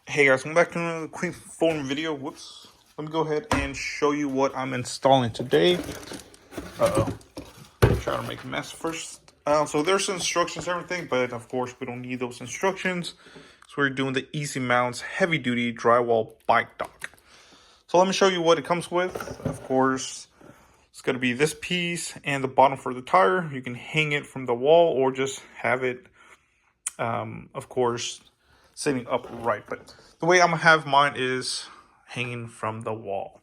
Hey guys, welcome back to another quick phone video. Whoops. Let me go ahead and show you what I'm installing today. Try to make a mess first. So there's instructions and everything, but of course we don't need those instructions. So we're doing the EasyMounts heavy duty drywall bike dock. So let me show you what it comes with. Of course, it's going to be this piece and the bottom for the tire. You can hang it from the wall or just have it, of course, sitting upright. But the way I'm gonna have mine is hanging from the wall.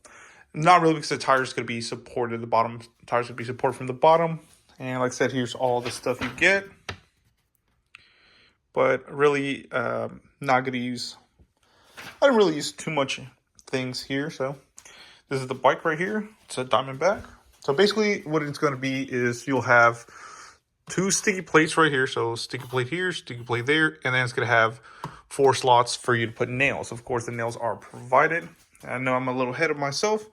Not really, because the tire is gonna be supported. The bottom tire's gonna be supported from the bottom. And like I said, here's all the stuff you get. But really, not gonna use. I didn't really use too much things here. So this is the bike right here. It's a Diamondback. So basically, what it's gonna be is you'll have two sticky plates right here. So sticky plate here, sticky plate there, and then it's gonna have 4 slots for you to put nails. Of course, the nails are provided. I know I'm a little ahead of myself.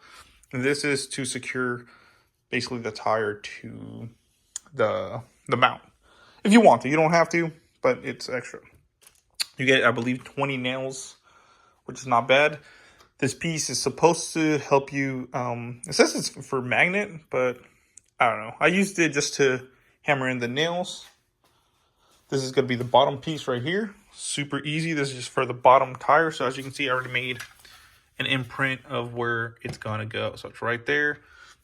And this is to secure basically the tire to the mount. If you want to, you don't have to, but it's extra. You get, I believe, 20 nails, which is not bad. This piece is supposed to help you. It says it's for magnet, but I don't know. I used it just to hammer in the nails. This is going to be the bottom piece right here. Super easy. This is just for the bottom tire. So as you can see, I already made an imprint of where it's going to go. So it's right there.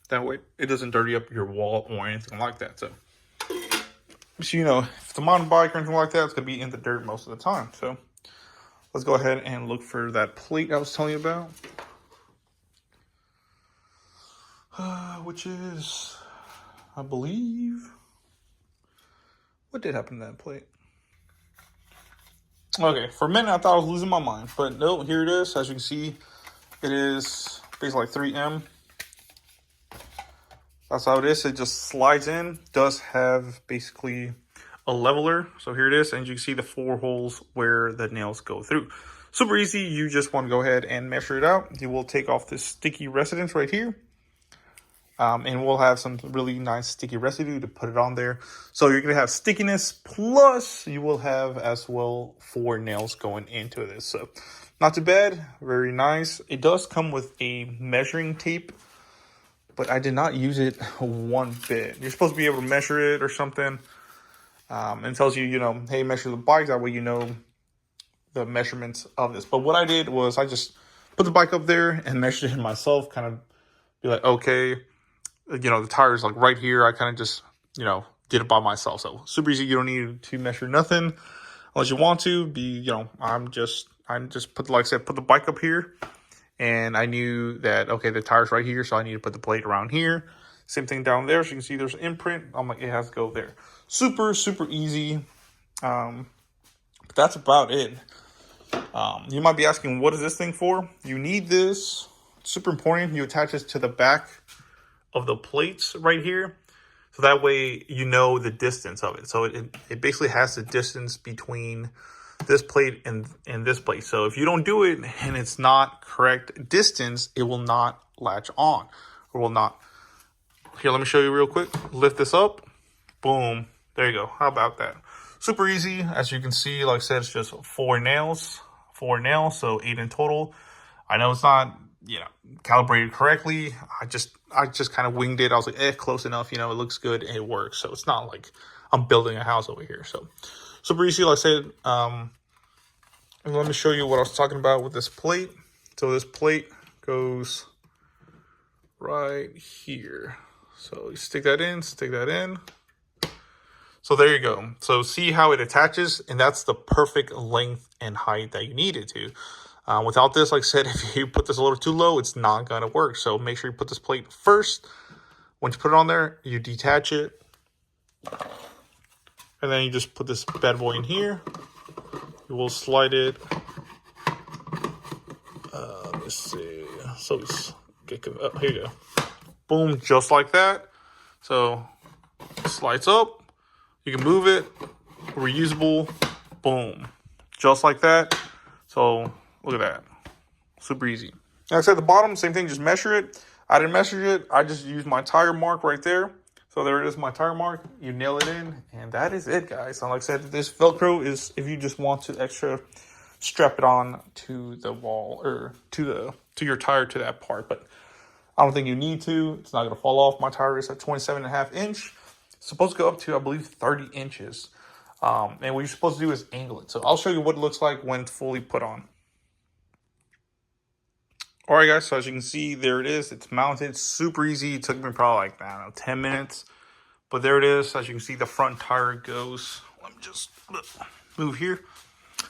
That way it doesn't dirty up your wall or anything like that. So you know, if it's a mountain bike or anything like that, it's going to be in the dirt most of the time. So let's go ahead and look for that plate I was telling you about. Which is, I believe, what did happen to that plate? Okay, for a minute I thought I was losing my mind, but no, here it is. As you can see, it is basically like 3M. That's how it is. It just slides in. Does have basically a leveler. So here it is, and you can see the 4 holes where the nails go through. Super easy. You just want to go ahead and measure it out. You will take off this sticky residence right here. And we'll have some really nice sticky residue to put it on there. So you're going to have stickiness, plus you will have as well 4 nails going into this. So not too bad, very nice. It does come with a measuring tape, but I did not use it one bit. You're supposed to be able to measure it or something. And it tells you, you know, hey, measure the bike. That way you know the measurements of this. But what I did was I just put the bike up there and measured it myself, kind of be like, okay, you know, the tire is like right here. I kind of just, you know, did it by myself. So super easy. You don't need to measure nothing unless you want to be, you know, I'm just put, like I said, put the bike up here, and I knew that, okay, the tire's right here. So I need to put the plate around here. Same thing down there. So you can see there's an imprint. I'm like, it has to go there. Super, super easy. But that's about it. You might be asking, what is this thing for? You need this. It's super important. You attach this to the back of the plates right here, so that way you know the distance of it. So it basically has the distance between this plate and this plate. So if you don't do it and it's not correct distance, it will not latch on, or will not. Here, let me show you real quick. Lift this up, boom, there you go. How about that? Super easy. As you can see, like I said, it's just 4 nails, so 8 in total. I know it's not, you know, calibrated correctly. I just kind of winged it. I was like, close enough. You know, it looks good and it works. So it's not like I'm building a house over here. So super easy. Like I said, let me show you what I was talking about with this plate. So this plate goes right here. So you stick that in, So there you go. So see how it attaches, and that's the perfect length and height that you need it to. Without this, like I said, if you put this a little too low, it's not going to work. So make sure you put this plate first. Once you put it on there, you detach it. And then you just put this bad boy in here. You will slide it. Let's see. So get up. Here you go. Boom, just like that. So it slides up. You can move it. Reusable. Boom. Just like that. So look at that. Super easy. Like I said, the bottom, same thing, just measure it. I didn't measure it. I just used my tire mark right there. So there it is, my tire mark. You nail it in, and that is it, guys. And like I said, this Velcro is if you just want to extra strap it on to the wall or to your tire, to that part. But I don't think you need to. It's not going to fall off. My tire is a 27.5 inch. It's supposed to go up to, I believe, 30 inches. And what you're supposed to do is angle it. So I'll show you what it looks like when it's fully put on. All right, guys, so as you can see, there it is. It's mounted, super easy. It took me probably like, I don't know, 10 minutes. But there it is. As you can see, the front tire goes. Let me just move here.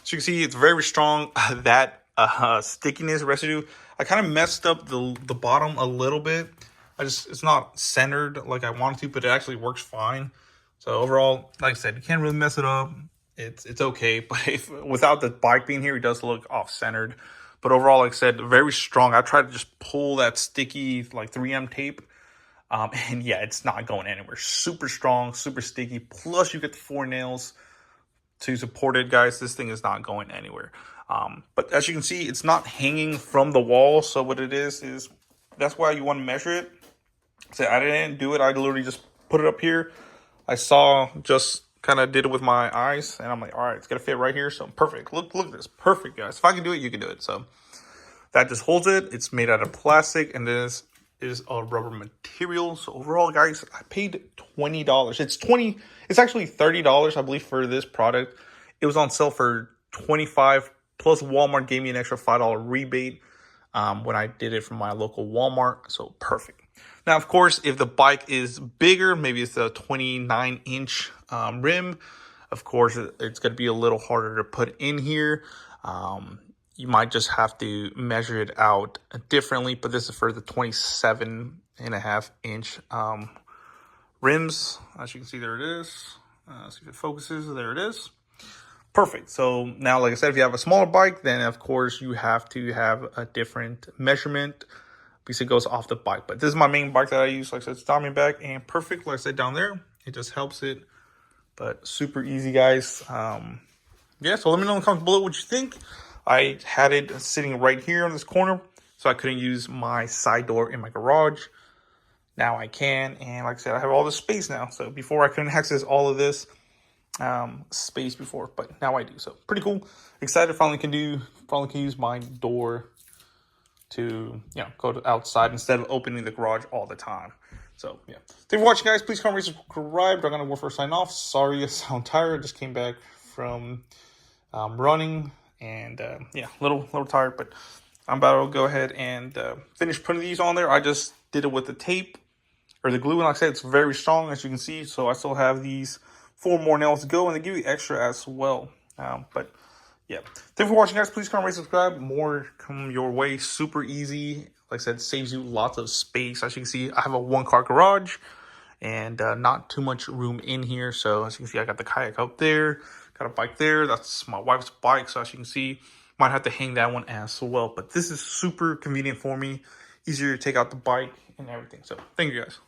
So you can see it's very strong. That stickiness residue, I kind of messed up the bottom a little bit. It's not centered like I wanted to, but it actually works fine. So overall, like I said, you can't really mess it up. It's okay, but without the bike being here, it does look off-centered. But overall, like I said, very strong. I tried to just pull that sticky like 3M tape. And yeah, it's not going anywhere. Super strong, super sticky. Plus you get the 4 nails to support it, guys. This thing is not going anywhere. But as you can see, it's not hanging from the wall. So what it is that's why you want to measure it. So I didn't do it. I literally just put it up here. I saw, just kind of did it with my eyes, and I'm like, all right, it's gonna fit right here. So perfect. Look at this. Perfect, guys. If I can do it, you can do it. So that just holds it. It's made out of plastic, and this is a rubber material. So overall, guys, I paid $20. It's actually $30, I believe, for this product. It was on sale for $25, plus Walmart gave me an extra $5 rebate when I did it from my local Walmart. So perfect. Now, of course, if the bike is bigger, maybe it's a 29-inch rim, of course, it's going to be a little harder to put in here. You might just have to measure it out differently, but this is for the 27.5-inch rims. As you can see, there it is. See if it focuses. There it is. Perfect. So now, like I said, if you have a smaller bike, then of course you have to have a different measurement because it goes off the bike. But this is my main bike that I use. Like I said, it's Diamondback, and perfect. Like I said, down there, it just helps it. But super easy, guys. Yeah, so let me know in the comments below what you think. I had it sitting right here in this corner, so I couldn't use my side door in my garage. Now I can, and like I said, I have all this space now. So before I couldn't access all of this space before, but now I do. So pretty cool. Excited finally can use my door to go to outside instead of opening the garage all the time. So yeah, thank you for watching, guys. Please comment, rate, subscribe. I'm gonna go for a sign off. Sorry I sound tired. I just came back from running, and yeah, a little tired, but I'm about to go ahead and finish putting these on there. I just did it with the tape or the glue, and like I said, it's very strong, as you can see. So I still have these 4 more nails to go, and they give you extra as well. But yeah, thank you for watching, guys. Please comment, rate, subscribe. More come your way. Super easy. Like I said, saves you lots of space. As you can see, I have a 1-car garage and not too much room in here. So as you can see, I got the kayak up there, got a bike there. That's my wife's bike. So as you can see, might have to hang that one as well. But this is super convenient for me. Easier to take out the bike and everything. So thank you, guys.